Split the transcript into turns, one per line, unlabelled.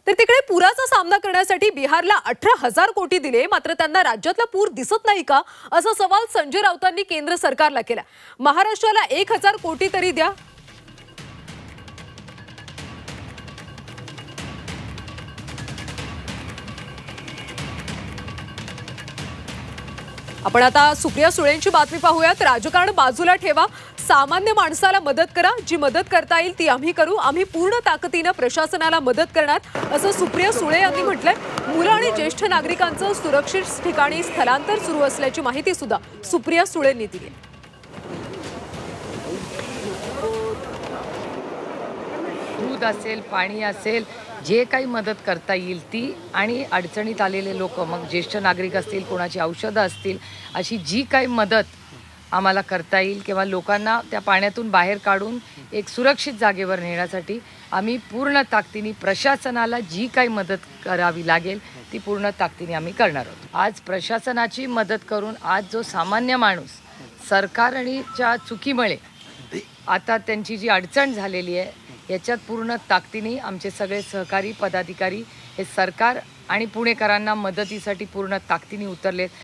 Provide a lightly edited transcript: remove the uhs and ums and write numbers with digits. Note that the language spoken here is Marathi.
तर तिकडे पुराचा सामना करण्यासाठी बिहारला 18,000 कोटी दिले, मात्र त्यांना राज्यातला पूर दिसत नाही का, असा सवाल संजय राऊतांनी केंद्र सरकारला केला. महाराष्ट्राला 1,000 कोटी तरी द्या. आपण आता सुप्रिया सुळेंची बातमी पाहूयात. राजकारण बाजूला ठेवा, सामान्य माणसाला मदत करा. जी मदत करता येईल ती आम्ही करू. आम्ही पूर्ण ताकदीने प्रशासनाला मदत करणार, असं सुप्रिया सुळे यांनी म्हटलंय. मुलं आणि ज्येष्ठ नागरिकांचं सुरक्षित ठिकाणी स्थलांतर सुरू असल्याची माहिती सुद्धा सुप्रिया सुळेंनी दिली.
दूध असेल, पाणी असेल, जे काही मदत करता येईल ती, आणि अडचणीत आलेले लोक, मग ज्येष्ठ नागरिक असतील, कोणाची औषधं असतील, अशी जी काही मदत आम्हाला करता येईल किंवा लोकांना त्या पाण्यातून बाहेर काढून एक सुरक्षित जागेवर नेण्यासाठी आम्ही पूर्ण ताकदीने, प्रशासनाला जी काही मदत करावी लागेल ती पूर्ण ताकदीने आम्ही करणार आहोत. आज प्रशासनाची मदत करून आज जो सामान्य माणूस सरकारच्या चुकीमुळे आता त्यांची जी अडचण झालेली आहे, याच्यात पूर्ण ताकदीने आमचे सगळे सहकारी पदाधिकारी हे सरकार आणि पुणेकरांना मदतीसाठी पूर्ण ताकदीने उतरलेत.